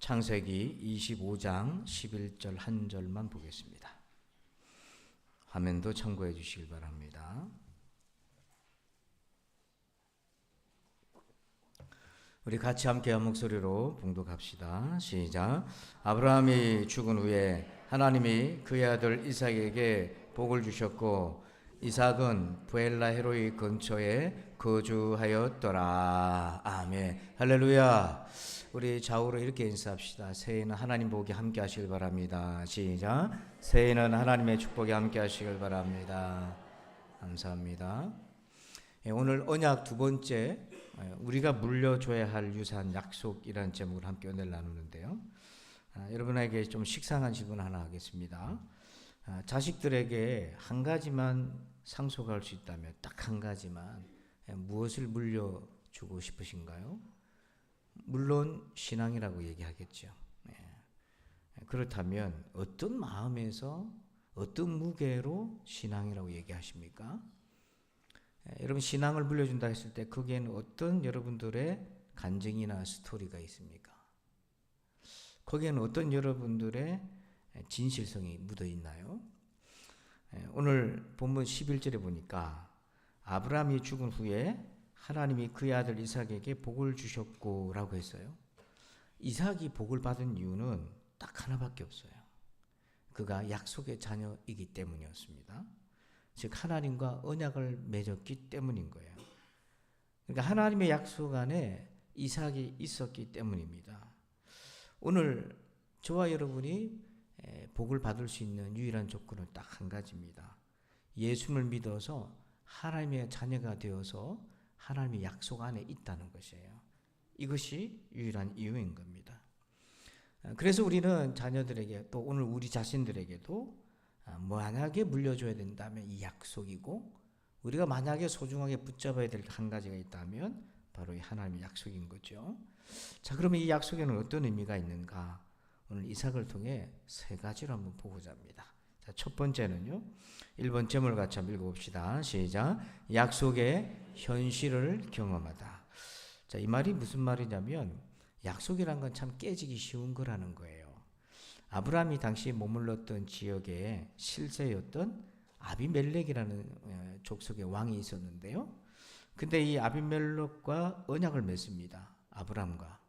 창세기 25장 11절 한 절만 보겠습니다. 화면도 참고해 주시길 바랍니다. 우리 같이 함께 한 목소리로 봉독합시다. 시작. 아브라함이 죽은 후에 하나님이 그의 아들 이삭에게 복을 주셨고 이삭은 브엘라헤로이 근처에 거주하였더라. 아멘. 할렐루야. 우리 좌우로 이렇게 인사합시다. 새해에는 하나님 복이 함께 하시길 바랍니다. 시작. 새해에는 하나님의 축복이 함께 하시길 바랍니다. 감사합니다. 오늘 언약 두 번째, 우리가 물려줘야 할 유산 약속이라는 제목을 함께 오늘 나누는데요. 여러분에게 좀 식상한 질문 하나 하겠습니다. 자식들에게 한 가지만 상속할 수 있다면 딱 한 가지만 무엇을 물려주고 싶으신가요? 물론 신앙이라고 얘기하겠죠. 그렇다면 어떤 마음에서 어떤 무게로 신앙이라고 얘기하십니까? 여러분 신앙을 물려준다 했을 때 거기에는 어떤 여러분들의 간증이나 스토리가 있습니까? 거기에는 어떤 여러분들의 진실성이 묻어 있나요? 오늘 본문 11절에 보니까 아브라함이 죽은 후에 하나님이 그의 아들 이삭에게 복을 주셨고 라고 했어요. 이삭이 복을 받은 이유는 딱 하나밖에 없어요. 그가 약속의 자녀이기 때문이었습니다. 즉 하나님과 언약을 맺었기 때문인 거예요. 그러니까 하나님의 약속 안에 이삭이 있었기 때문입니다. 오늘 저와 여러분이 복을 받을 수 있는 유일한 조건은 딱 한 가지입니다. 예수를 믿어서 하나님의 자녀가 되어서 하나님의 약속 안에 있다는 것이에요. 이것이 유일한 이유인 겁니다. 그래서 우리는 자녀들에게 또 오늘 우리 자신들에게도 만약에 물려줘야 된다면 이 약속이고 우리가 만약에 소중하게 붙잡아야 될 한 가지가 있다면 바로 이 하나님의 약속인 거죠. 자, 그러면 이 약속에는 어떤 의미가 있는가? 오늘 이삭을 통해 세 가지로 한번 보고자 합니다. 자, 첫 번째는요. 1번 제목을 같이 한번 읽어봅시다. 시작. 약속의 현실을 경험하다. 자, 이 말이 무슨 말이냐면 약속이란 건 참 깨지기 쉬운 거라는 거예요. 아브라함이 당시 머물렀던 지역에 실세였던 아비멜렉이라는 족속의 왕이 있었는데요. 근데 이 아비멜렉과 언약을 맺습니다. 아브라함과.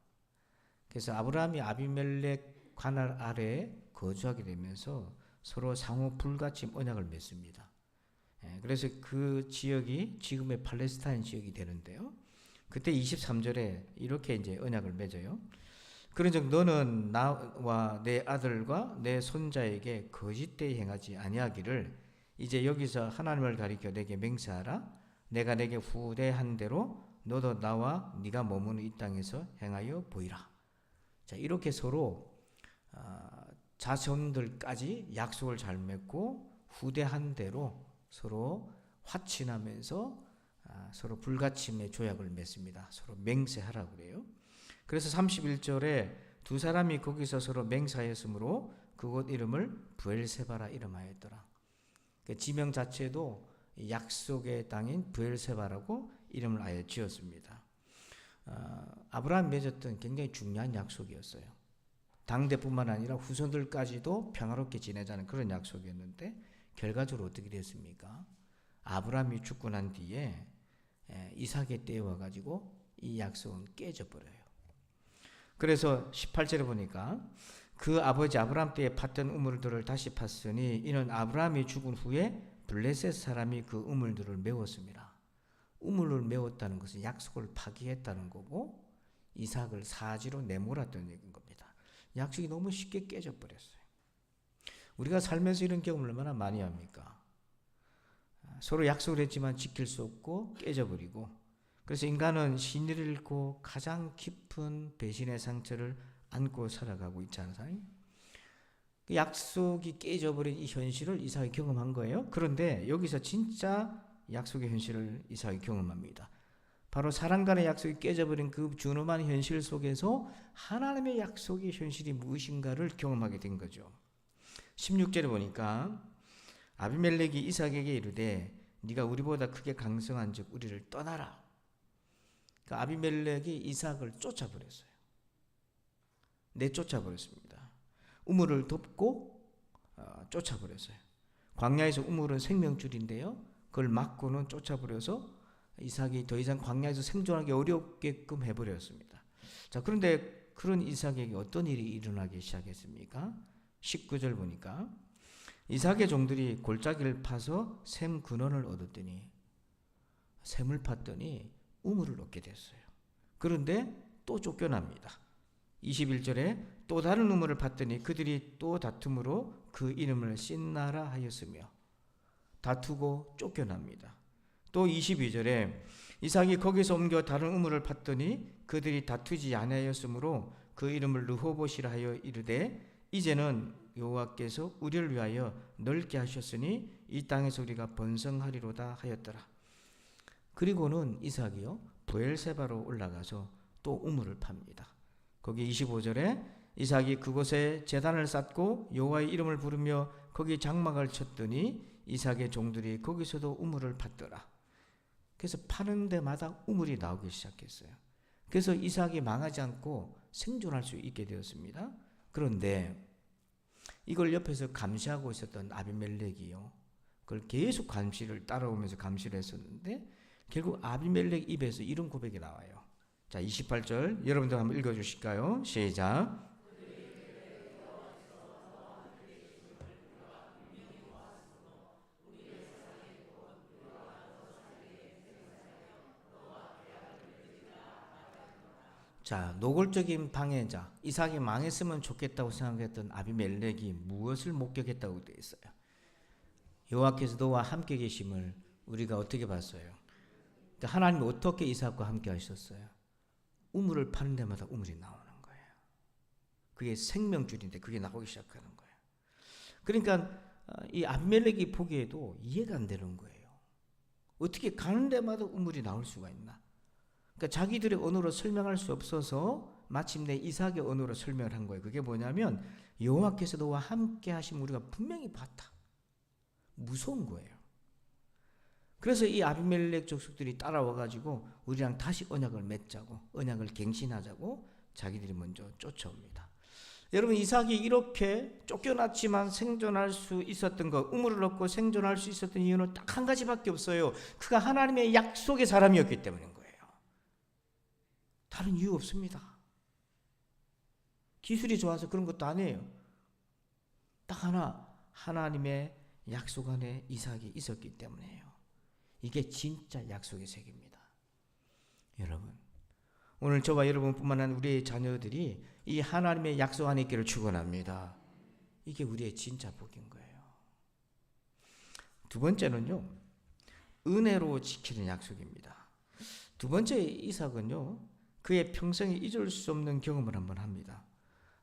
그래서 아브라함이 아비멜렉 관할 아래에 거주하게 되면서 서로 상호 불가침 언약을 맺습니다. 그래서 그 지역이 지금의 팔레스타인 지역이 되는데요. 그때 23절에 이렇게 이제 언약을 맺어요. 그런즉 너는 나와 내 아들과 내 손자에게 거짓되이 행하지 아니하기를 이제 여기서 하나님을 가리켜 내게 맹세하라. 내가 내게 후대한 대로 너도 나와 네가 머무는 이 땅에서 행하여 보이라. 자, 이렇게 서로 자손들까지 약속을 잘 맺고 후대한 대로 서로 화친하면서 서로 불가침의 조약을 맺습니다. 서로 맹세하라고 그래요. 그래서 31절에 두 사람이 거기서 서로 맹세하였으므로 그곳 이름을 브엘세바라 이름하였더라. 그 지명 자체도 약속의 땅인 브엘세바라고 이름을 아예 지었습니다. 아브라함이 맺었던 굉장히 중요한 약속이었어요. 당대뿐만 아니라 후손들까지도 평화롭게 지내자는 그런 약속이었는데 결과적으로 어떻게 됐습니까? 아브라함이 죽고 난 뒤에 이삭의 때에 와가지고 이 약속은 깨져버려요. 그래서 18절에 보니까 그 아버지 아브라함 때에 팠던 우물들을 다시 팠으니 이는 아브라함이 죽은 후에 블레셋 사람이 그 우물들을 메웠습니다. 우물을 메웠다는 것은 약속을 파기했다는 거고 이삭을 사지로 내몰았다는 얘기인 겁니다. 약속이 너무 쉽게 깨져버렸어요. 우리가 살면서 이런 경험을 얼마나 많이 합니까? 서로 약속을 했지만 지킬 수 없고 깨져버리고 그래서 인간은 신의를 잃고 가장 깊은 배신의 상처를 안고 살아가고 있지 않아요? 그 약속이 깨져버린 이 현실을 이삭이 경험한 거예요. 그런데 여기서 진짜 약속의 현실을 이삭이 경험합니다. 바로 사람 간의 약속이 깨져버린 그 준엄한 현실 속에서 하나님의 약속의 현실이 무엇인가를 경험하게 된 거죠. 16절에 보니까 아비멜렉이 이삭에게 이르되 네가 우리보다 크게 강성한 즉 우리를 떠나라. 그러니까 아비멜렉이 이삭을 쫓아버렸어요. 내쫓아버렸습니다. 우물을 덮고 쫓아버렸어요. 광야에서 우물은 생명줄인데요. 그걸 막고는 쫓아버려서 이삭이 더 이상 광야에서 생존하기 어렵게끔 해버렸습니다. 자, 그런데 그런 이삭에게 어떤 일이 일어나기 시작했습니까? 19절 보니까 이삭의 종들이 골짜기를 파서 샘 근원을 얻었더니, 샘을 팠더니 우물을 얻게 됐어요. 그런데 또 쫓겨납니다. 21절에 또 다른 우물을 팠더니 그들이 또 다툼으로 그 이름을 신나라 하였으며, 다투고 쫓겨납니다. 또 22절에 이삭이 거기서 옮겨 다른 우물을 팠더니 그들이 다투지 아니하였으므로 그 이름을 르호봇이라 하여 이르되, 이제는 여호와께서 우리를 위하여 넓게 하셨으니 이 땅에서 우리가 번성하리로다 하였더라. 그리고는 이삭이요 브엘세바로 올라가서 또 우물을 팝니다. 거기 25절에 이삭이 그곳에 제단을 쌓고 여호와의 이름을 부르며 거기 장막을 쳤더니 이삭의 종들이 거기서도 우물을 팠더라. 그래서 파는 데마다 우물이 나오기 시작했어요. 그래서 이삭이 망하지 않고 생존할 수 있게 되었습니다. 그런데 이걸 옆에서 감시하고 있었던 아비멜렉이요, 그걸 계속 따라오면서 감시를 했었는데 결국 아비멜렉 입에서 이런 고백이 나와요. 자, 28절 여러분들 한번 읽어주실까요? 시작. 자, 노골적인 방해자, 이삭이 망했으면 좋겠다고 생각했던 아비멜렉이 무엇을 목격했다고 되어 있어요? 여호와께서 너와 함께 계심을 우리가 어떻게 봤어요? 하나님이 어떻게 이삭과 함께 하셨어요? 우물을 파는 데마다 우물이 나오는 거예요. 그게 생명줄인데 그게 나오기 시작하는 거예요. 그러니까 이 아비멜렉이 보기에도 이해가 안 되는 거예요. 어떻게 가는 데마다 우물이 나올 수가 있나? 그러니까 자기들의 언어로 설명할 수 없어서 마침내 이삭의 언어로 설명을 한 거예요. 그게 뭐냐면 여호와께서 너와 함께 하시면 우리가 분명히 봤다. 무서운 거예요. 그래서 이 아비멜렉 족속들이 따라와가지고 우리랑 다시 언약을 맺자고, 언약을 갱신하자고 자기들이 먼저 쫓아옵니다. 여러분, 이삭이 이렇게 쫓겨났지만 생존할 수 있었던 것, 우물을 얻고 생존할 수 있었던 이유는 딱 한 가지밖에 없어요. 그가 하나님의 약속의 사람이었기 때문인 거예요. 다른 이유 없습니다. 기술이 좋아서 그런 것도 아니에요. 딱 하나, 하나님의 약속 안에 이삭이 있었기 때문이에요. 이게 진짜 약속의 세계입니다. 여러분, 오늘 저와 여러분뿐만 아니라 우리의 자녀들이 이 하나님의 약속 안에 있기를 축원합니다. 이게 우리의 진짜 복인 거예요. 두 번째는요, 은혜로 지키는 약속입니다. 두 번째 이삭은요, 그의 평생에 잊을 수 없는 경험을 한번 합니다.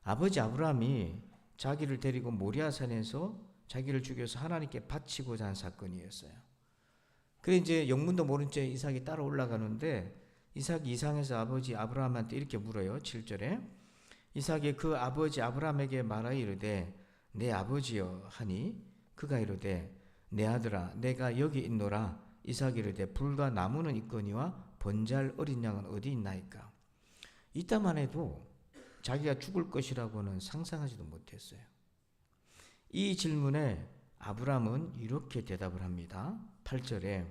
아버지 아브라함이 자기를 데리고 모리아산에서 자기를 죽여서 하나님께 바치고자 한 사건이었어요. 그래 이제 영문도 모른 채 이삭이 따라 올라가는데 이삭이 이상해서 아버지 아브라함한테 이렇게 물어요. 7절에 이삭이 그 아버지 아브라함에게 말하여 이르되 내 아버지여 하니 그가 이르되 내 아들아 내가 여기 있노라. 이삭이 이르되 불과 나무는 있거니와 번제할 어린 양은 어디 있나이까. 이따만 해도 자기가 죽을 것이라고는 상상하지도 못했어요. 이 질문에 아브라함은 이렇게 대답을 합니다. 8절에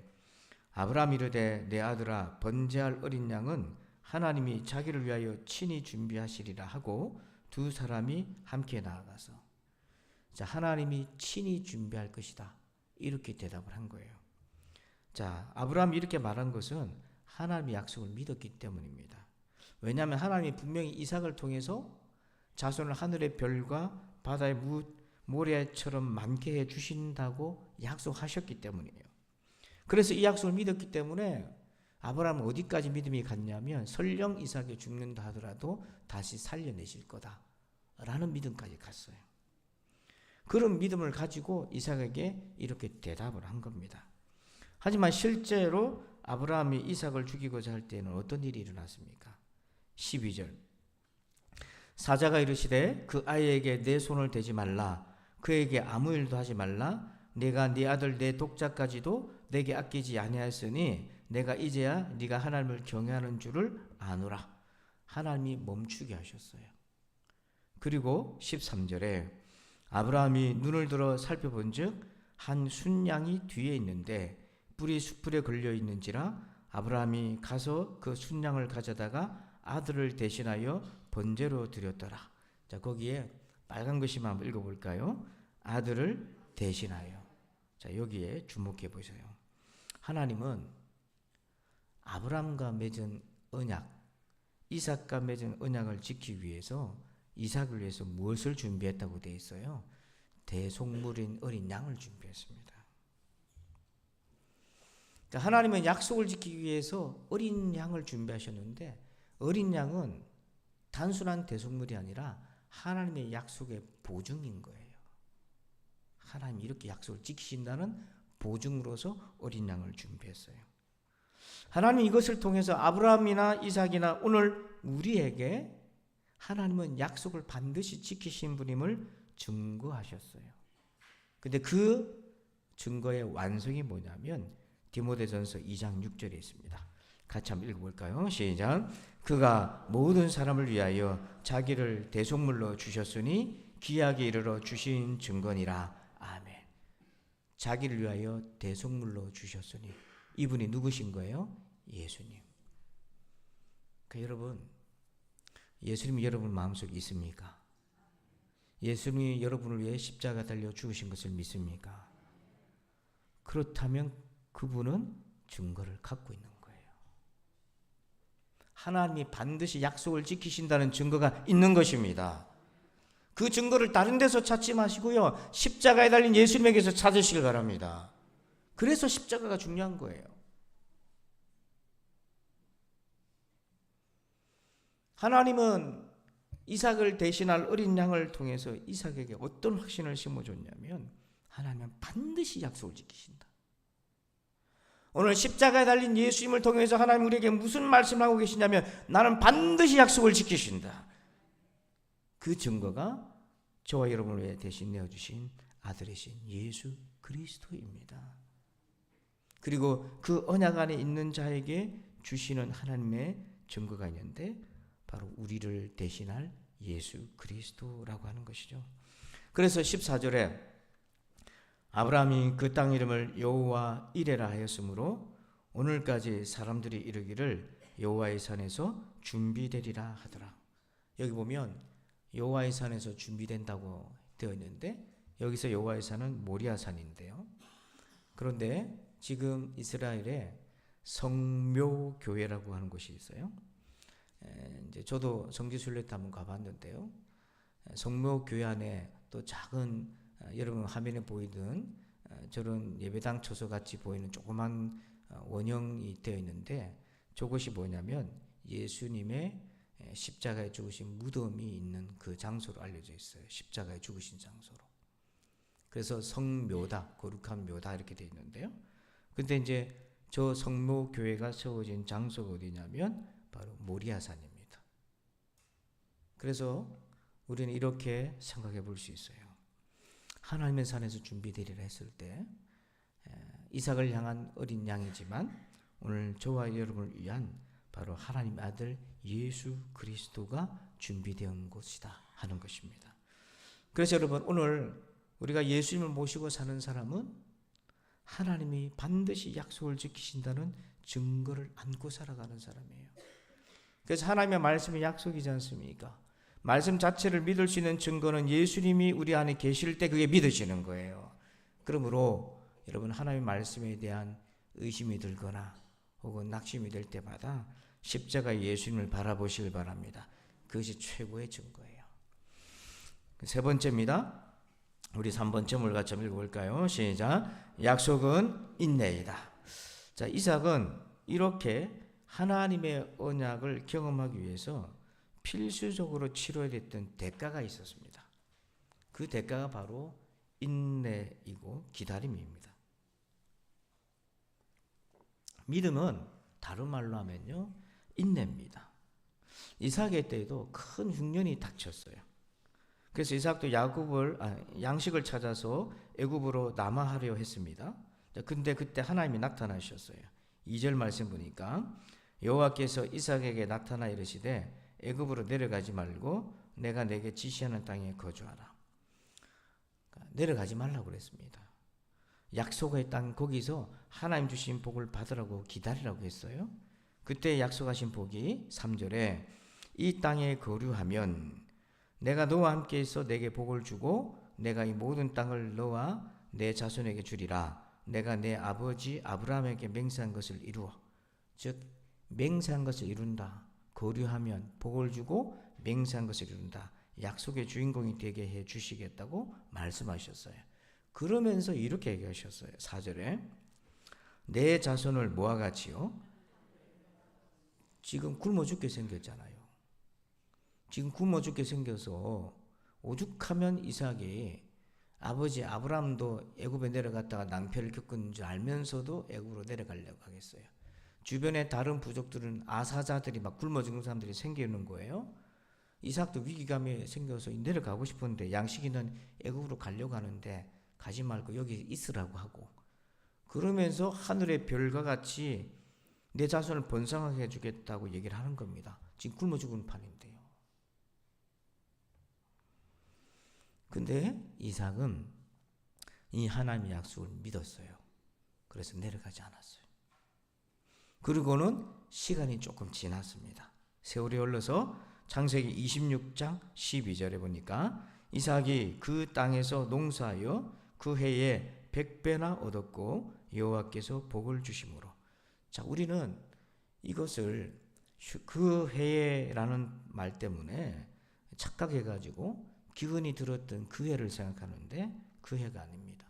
아브라함이 이르되 내 아들아 번제할 어린 양은 하나님이 자기를 위하여 친히 준비하시리라 하고 두 사람이 함께 나아가서, 자, 하나님이 친히 준비할 것이다 이렇게 대답을 한 거예요. 자, 아브라함이 이렇게 말한 것은 하나님의 약속을 믿었기 때문입니다. 왜냐하면 하나님이 분명히 이삭을 통해서 자손을 하늘의 별과 바다의 모래처럼 많게 해 주신다고 약속하셨기 때문이에요. 그래서 이 약속을 믿었기 때문에 아브라함은 어디까지 믿음이 갔냐면 설령 이삭이 죽는다 하더라도 다시 살려내실 거다라는 믿음까지 갔어요. 그런 믿음을 가지고 이삭에게 이렇게 대답을 한 겁니다. 하지만 실제로 아브라함이 이삭을 죽이고자 할 때는 어떤 일이 일어났습니까? 12절 사자가 이르시되 그 아이에게 내 손을 대지 말라. 그에게 아무 일도 하지 말라. 내가 네 아들 내 독자까지도 내게 아끼지 아니하였으니 내가 이제야 네가 하나님을 경외하는 줄을 아노라. 하나님이 멈추게 하셨어요. 그리고 13절에 아브라함이 눈을 들어 살펴본즉 한 순양이 뒤에 있는데 뿔이 숯불에 걸려 있는지라 아브라함이 가서 그 순양을 가져다가 아들을 대신하여 번제로 드렸더라. 자, 거기에 빨간 글씨만 한번 읽어볼까요? 아들을 대신하여. 자, 여기에 주목해 보세요. 하나님은 아브라함과 맺은 언약, 이삭과 맺은 언약을 지키기 위해서 이삭을 위해서 무엇을 준비했다고 되어 있어요? 대속물인 어린 양을 준비했습니다. 그러니까 하나님은 약속을 지키기 위해서 어린 양을 준비하셨는데 어린 양은 단순한 대속물이 아니라 하나님의 약속의 보증인 거예요. 하나님이 이렇게 약속을 지키신다는 보증으로서 어린 양을 준비했어요. 하나님 이것을 통해서 아브라함이나 이삭이나 오늘 우리에게 하나님은 약속을 반드시 지키신 분임을 증거하셨어요. 근데 그 증거의 완성이 뭐냐면 디모데전서 2장 6절에 있습니다. 같이 한번 읽어볼까요? 시작. 그가 모든 사람을 위하여 자기를 대속물로 주셨으니 기약에 이르러 주신 증거니라. 아멘. 자기를 위하여 대속물로 주셨으니 이분이 누구신 거예요? 예수님. 그러니까 여러분, 예수님이 여러분 마음속에 있습니까? 예수님이 여러분을 위해 십자가 달려 죽으신 것을 믿습니까? 그렇다면 그분은 증거를 갖고 있는 거예요. 하나님이 반드시 약속을 지키신다는 증거가 있는 것입니다. 그 증거를 다른 데서 찾지 마시고요, 십자가에 달린 예수님에게서 찾으시길 바랍니다. 그래서 십자가가 중요한 거예요. 하나님은 이삭을 대신할 어린 양을 통해서 이삭에게 어떤 확신을 심어줬냐면 하나님은 반드시 약속을 지키신다. 오늘 십자가에 달린 예수님을 통해서 하나님 우리에게 무슨 말씀을 하고 계시냐면 나는 반드시 약속을 지키신다. 그 증거가 저와 여러분을 위해 대신 내어주신 아들이신 예수 그리스도입니다. 그리고 그 언약 안에 있는 자에게 주시는 하나님의 증거가 있는데 바로 우리를 대신할 예수 그리스도라고 하는 것이죠. 그래서 14절에 아브라함이 그 땅 이름을 여호와 이레라 하였으므로 오늘까지 사람들이 이르기를 여호와의 산에서 준비되리라 하더라. 여기 보면 여호와의 산에서 준비된다고 되어 있는데 여기서 여호와의 산은 모리아 산인데요. 그런데 지금 이스라엘에 성묘교회라고 하는 곳이 있어요. 이제 저도 성지순례 때 한번 가봤는데요. 성묘교회 안에 또 작은 여러분 화면에 보이던 저런 예배당 처소 같이 보이는 조그만 원형이 되어 있는데 저것이 뭐냐면 예수님의 십자가에 죽으신 무덤이 있는 그 장소로 알려져 있어요. 십자가에 죽으신 장소로. 그래서 성묘다, 거룩한 묘다 이렇게 되어 있는데요. 근데 이제 저 성묘교회가 세워진 장소가 어디냐면 바로 모리아산입니다. 그래서 우리는 이렇게 생각해 볼 수 있어요. 하나님의 산에서 준비되리라 했을 때 이삭을 향한 어린 양이지만 오늘 저와 여러분을 위한 바로 하나님의 아들 예수 그리스도가 준비된 곳이다 하는 것입니다. 그래서 여러분 오늘 우리가 예수님을 모시고 사는 사람은 하나님이 반드시 약속을 지키신다는 증거를 안고 살아가는 사람이에요. 그래서 하나님의 말씀이 약속이지 않습니까? 말씀 자체를 믿을 수 있는 증거는 예수님이 우리 안에 계실 때 그게 믿어지는 거예요. 그러므로 여러분 하나님의 말씀에 대한 의심이 들거나 혹은 낙심이 될 때마다 십자가 예수님을 바라보시길 바랍니다. 그것이 최고의 증거예요. 세 번째입니다. 우리 3번째 같이 한번 읽어볼까요? 시작. 약속은 인내이다. 자, 이삭은 이렇게 하나님의 언약을 경험하기 위해서 필수적으로 치러야 됐던 대가가 있었습니다. 그 대가가 바로 인내이고 기다림입니다. 믿음은 다른 말로 하면요, 인내입니다. 이삭의 때에도 큰 흉년이 닥쳤어요. 그래서 이삭도 양식을 찾아서 애굽으로 남하하려 했습니다. 근데 그때 하나님이 나타나셨어요. 2절 말씀 보니까 여호와께서 이삭에게 나타나 이르시되 애굽으로 내려가지 말고 내가 내게 지시하는 땅에 거주하라. 내려가지 말라고 그랬습니다. 약속의 땅 거기서 하나님 주신 복을 받으라고 기다리라고 했어요. 그때 약속하신 복이 3절에 이 땅에 거류하면 내가 너와 함께 있어 내게 복을 주고 내가 이 모든 땅을 너와 내 자손에게 주리라. 내가 내 아버지 아브라함에게 맹세한 것을 이루어. 즉 맹세한 것을 이룬다. 거류하면 복을 주고 맹세한 것을 이룬다. 약속의 주인공이 되게 해 주시겠다고 말씀하셨어요. 그러면서 이렇게 얘기하셨어요. 4절에 내 자손을 뭐와 같이요? 지금 굶어 죽게 생겼잖아요. 지금 굶어 죽게 생겨서 오죽하면 이삭이 아버지 아브라함도 애굽에 내려갔다가 낭패를 겪은 줄 알면서도 애굽으로 내려가려고 하겠어요. 주변에 다른 부족들은 아사자들이 막 굶어 죽는 사람들이 생기는 거예요. 이삭도 위기감이 생겨서 내려가고 싶은데 양식이는 애굽으로 가려고 하는데 가지 말고 여기 있으라고 하고, 그러면서 하늘의 별과 같이 내 자손을 번성하게 해주겠다고 얘기를 하는 겁니다. 지금 굶어 죽은 판인데요. 근데 이삭은 이 하나님의 약속을 믿었어요. 그래서 내려가지 않았어요. 그리고는 시간이 조금 지났습니다. 세월이 흘러서 창세기 26장 12절에 보니까 이삭이 그 땅에서 농사하여 그 해에 100배나 얻었고 여호와께서 복을 주심으로. 자, 우리는 이것을 그 해라는 말 때문에 착각해가지고 기근이 들었던 그 해를 생각하는데 그 해가 아닙니다.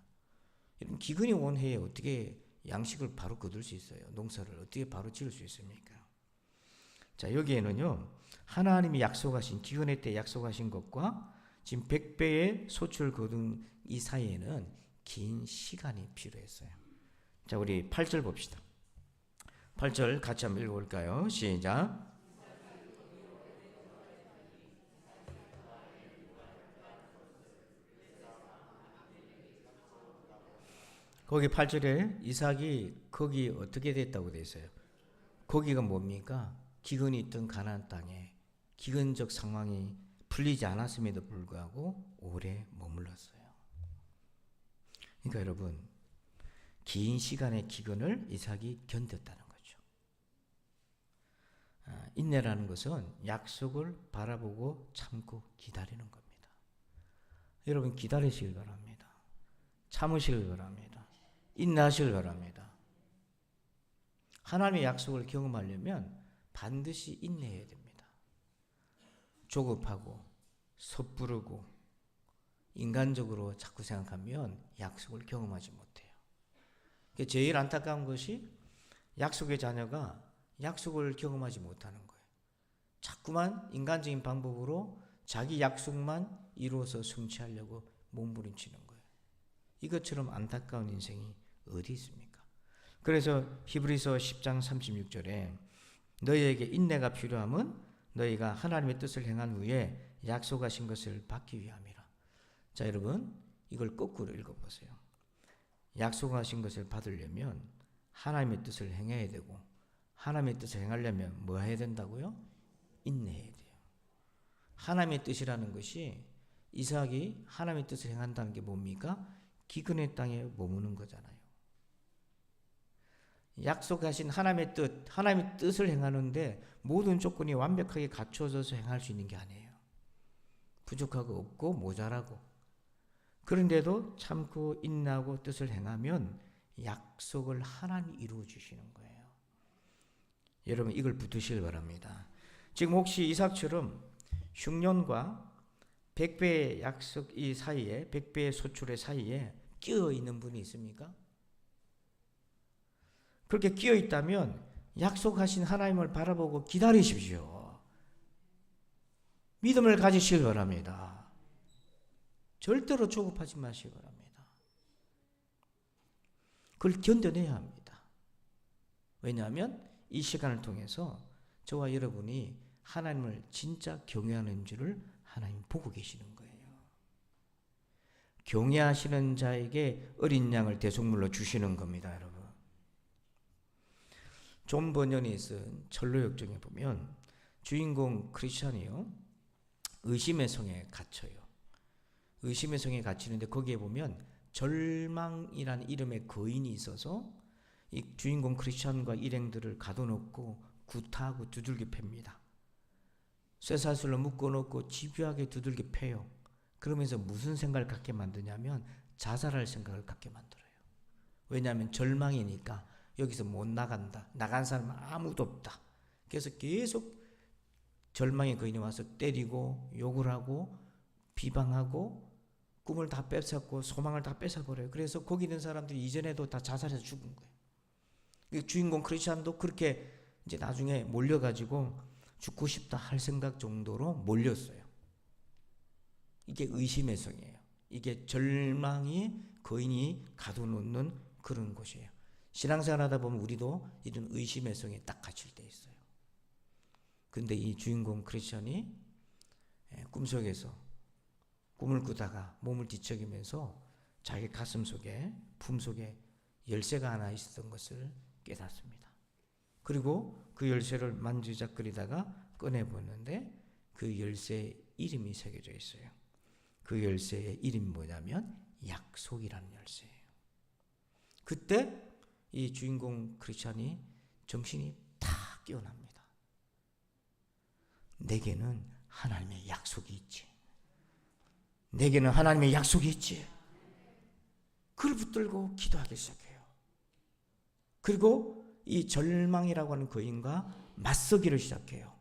여러분, 기근이 온 해에 어떻게 양식을 바로 거둘 수 있어요? 농사를 어떻게 바로 지을 수 있습니까? 자, 여기에는요, 하나님이 약속하신, 기근의 때 약속하신 것과 지금 100배의 소출 거둔 이 사이에는 긴 시간이 필요했어요. 자, 우리 8절 봅시다. 8절 같이 한번 읽어볼까요? 시작. 거기 8절에 이삭이 거기 어떻게 됐다고 되어 있어요? 거기가 뭡니까? 기근이 있던 가나안 땅에 기근적 상황이 풀리지 않았음에도 불구하고 오래 머물렀어요. 그러니까 여러분, 긴 시간의 기근을 이삭이 견뎠다는 거죠. 인내라는 것은 약속을 바라보고 참고 기다리는 겁니다. 여러분, 기다리시길 바랍니다. 참으시길 바랍니다. 인내하시길 바랍니다. 하나님의 약속을 경험하려면 반드시 인내해야 됩니다. 조급하고 섣부르고 인간적으로 자꾸 생각하면 약속을 경험하지 못해요. 제일 안타까운 것이 약속의 자녀가 약속을 경험하지 못하는 거예요. 자꾸만 인간적인 방법으로 자기 약속만 이루어서 성취하려고 몸부림치는 거예요. 이것처럼 안타까운 인생이 어디 있습니까? 그래서 히브리서 10장 36절에 너희에게 인내가 필요함은 너희가 하나님의 뜻을 행한 후에 약속하신 것을 받기 위함이라. 자, 여러분, 이걸 거꾸로 읽어보세요. 약속하신 것을 받으려면 하나님의 뜻을 행해야 되고, 하나님의 뜻을 행하려면 뭐 해야 된다고요? 인내해야 돼요. 하나님의 뜻이라는 것이 이삭이 하나님의 뜻을 행한다는 게 뭡니까? 기근의 땅에 머무는 거잖아요. 약속하신 하나님의 뜻, 하나님의 뜻을 행하는데 모든 조건이 완벽하게 갖춰져서 행할 수 있는 게 아니에요. 부족하고 없고 모자라고. 그런데도 참고 인내하고 뜻을 행하면 약속을 하나님이 이루어 주시는 거예요. 여러분, 이걸 붙으시길 바랍니다. 지금 혹시 이삭처럼 흉년과 100배의 약속 이 사이에, 100배의 소출의 사이에 끼어 있는 분이 있습니까? 그렇게 끼어 있다면 약속하신 하나님을 바라보고 기다리십시오. 믿음을 가지시길 바랍니다. 절대로 조급하지 마시기 바랍니다. 그걸 견뎌내야 합니다. 왜냐하면 이 시간을 통해서 저와 여러분이 하나님을 진짜 경외하는 줄을 하나님 보고 계시는 거예요. 경외하시는 자에게 어린 양을 대속물로 주시는 겁니다, 여러분. 존 버년이 쓴 철로역정에 보면 주인공 크리스찬이요, 의심의 성에 갇혀요. 의심의 성에 갇히는데 거기에 보면 절망이라는 이름의 거인이 있어서 이 주인공 크리스찬과 일행들을 가둬놓고 구타하고 두들겨 팹니다. 쇠사슬로 묶어놓고 집요하게 두들겨 패요. 그러면서 무슨 생각을 갖게 만드냐면 자살할 생각을 갖게 만들어요. 왜냐하면 절망이니까 여기서 못 나간다. 나간 사람은 아무도 없다. 그래서 계속 절망의 거인이 와서 때리고 욕을 하고 비방하고 꿈을 다 뺏었고 소망을 다 뺏어버려요. 그래서 거기 있는 사람들이 이전에도 다 자살해서 죽은 거예요. 주인공 크리스찬도 그렇게 이제 나중에 몰려가지고 죽고 싶다 할 생각 정도로 몰렸어요. 이게 의심의 성이에요. 이게 절망이 거인이 가둬놓는 그런 곳이에요. 신앙생활 하다 보면 우리도 이런 의심의 성에 딱 갇힐 때 있어요. 근데 이 주인공 크리스찬이 꿈속에서 꿈을 꾸다가 몸을 뒤척이면서 자기 가슴 속에 품속에 열쇠가 하나 있었던 것을 깨닫습니다. 그리고 그 열쇠를 만지작거리다가 꺼내보는데 그 열쇠에 이름이 새겨져 있어요. 그 열쇠의 이름이 뭐냐면 약속이라는 열쇠예요. 그때 이 주인공 크리스찬이 정신이 탁 깨어납니다. 내게는 하나님의 약속이 있지. 내게는 하나님의 약속이 있지. 그걸 붙들고 기도하기 시작해요. 그리고 이 절망이라고 하는 거인과 맞서기를 시작해요.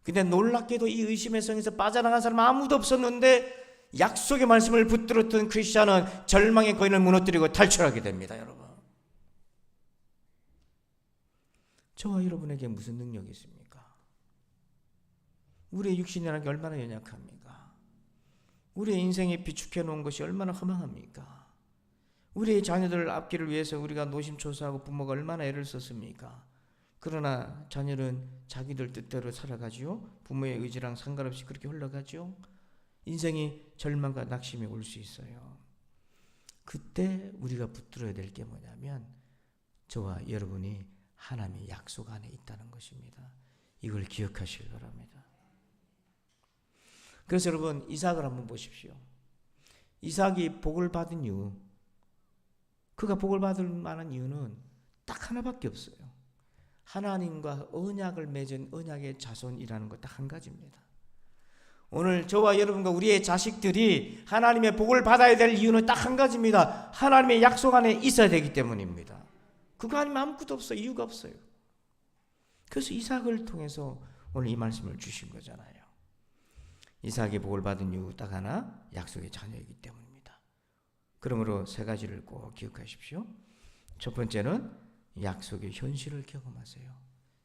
근데 놀랍게도 이 의심의 성에서 빠져나간 사람은 아무도 없었는데 약속의 말씀을 붙들었던 크리스찬은 절망의 거인을 무너뜨리고 탈출하게 됩니다. 여러분, 저와 여러분에게 무슨 능력이 있습니까? 우리의 육신이라는 게 얼마나 연약합니까? 우리의 인생에 비축해 놓은 것이 얼마나 허망합니까? 우리의 자녀들 앞길을 위해서 우리가 노심초사하고 부모가 얼마나 애를 썼습니까? 그러나 자녀는 자기들 뜻대로 살아가지요. 부모의 의지랑 상관없이 그렇게 흘러가죠. 인생이 절망과 낙심이 올 수 있어요. 그때 우리가 붙들어야 될 게 뭐냐면 저와 여러분이 하나님의 약속 안에 있다는 것입니다. 이걸 기억하시기 바랍니다. 그래서 여러분, 이삭을 한번 보십시오. 이삭이 복을 받은 이유, 그가 복을 받을 만한 이유는 딱 하나밖에 없어요. 하나님과 언약을 맺은 언약의 자손이라는 것 딱 한 가지입니다. 오늘 저와 여러분과 우리의 자식들이 하나님의 복을 받아야 될 이유는 딱 한 가지입니다. 하나님의 약속 안에 있어야 되기 때문입니다. 그거 아니면 아무것도 없어요. 이유가 없어요. 그래서 이삭을 통해서 오늘 이 말씀을 주신 거잖아요. 이삭이 복을 받은 이유 딱 하나, 약속의 자녀이기 때문입니다. 그러므로 세 가지를 꼭 기억하십시오. 첫 번째는 약속의 현실을 경험하세요.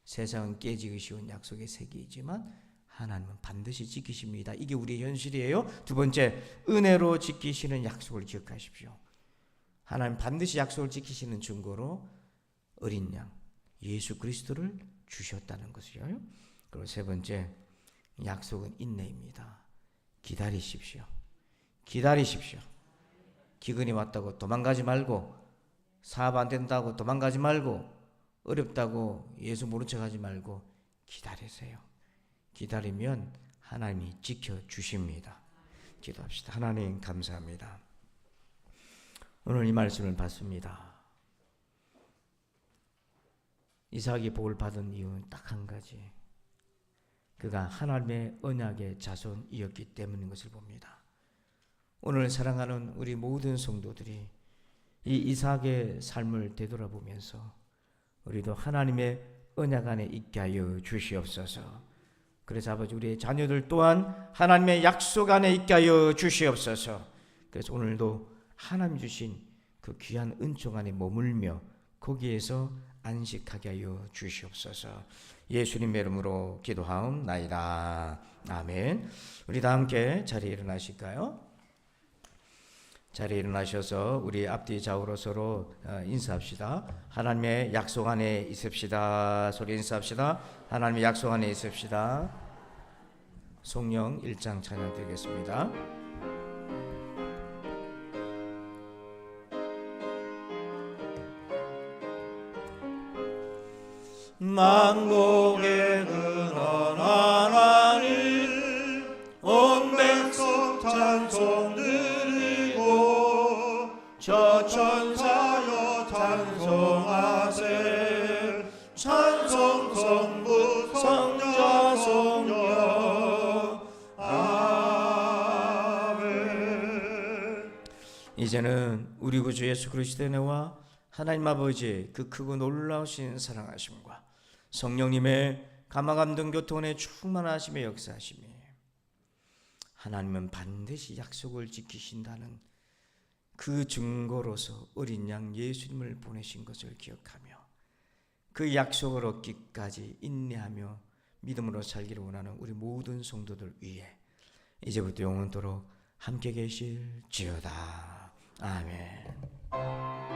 세상은 깨지기 쉬운 약속의 세계이지만 하나님은 반드시 지키십니다. 이게 우리의 현실이에요. 두 번째, 은혜로 지키시는 약속을 기억하십시오. 하나님 반드시 약속을 지키시는 증거로 어린 양 예수 그리스도를 주셨다는 것이요. 그리고 세 번째, 약속은 인내입니다. 기다리십시오. 기다리십시오. 기근이 왔다고 도망가지 말고, 사업 안 된다고 도망가지 말고, 어렵다고 예수 모른 척하지 말고 기다리세요. 기다리면 하나님이 지켜주십니다. 기도합시다. 하나님 감사합니다. 오늘 이 말씀을 받습니다. 이삭이 복을 받은 이유는 딱 한 가지, 그가 하나님의 언약의 자손이었기 때문인 것을 봅니다. 오늘 사랑하는 우리 모든 성도들이 이 이삭의 삶을 되돌아보면서 우리도 하나님의 언약 안에 있게 하여 주시옵소서. 그래서 아버지, 우리의 자녀들 또한 하나님의 약속 안에 있게 하여 주시옵소서. 그래서 오늘도 하나님 주신 그 귀한 은총 안에 머물며 거기에서 안식하게 하여 주시옵소서. 예수님의 이름으로 기도하옵나이다. 아멘. 우리 다 함께 자리에 일어나실까요? 자리에 일어나셔서 우리 앞뒤 좌우로 서로 인사합시다. 하나님의 약속 안에 있읍시다. 소리 인사합시다. 하나님의 약속 안에 있읍시다. 성령 1장 찬양 드리겠습니다. 만국의 근원한 찬송 드리고 저 천사여 찬송하세. 찬송 성부 성자 성령 아멘. 이제는 우리 구주 예수 그리스도의 은혜와 하나님 아버지의 그 크고 놀라우신 사랑하심과 성령님의 감화감동 교통의 충만하심의 역사하심이, 하나님은 반드시 약속을 지키신다는 그 증거로서 어린 양 예수님을 보내신 것을 기억하며 그 약속을 얻기까지 인내하며 믿음으로 살기를 원하는 우리 모든 성도들 위해 이제부터 영원토록 함께 계실지어다. 아멘.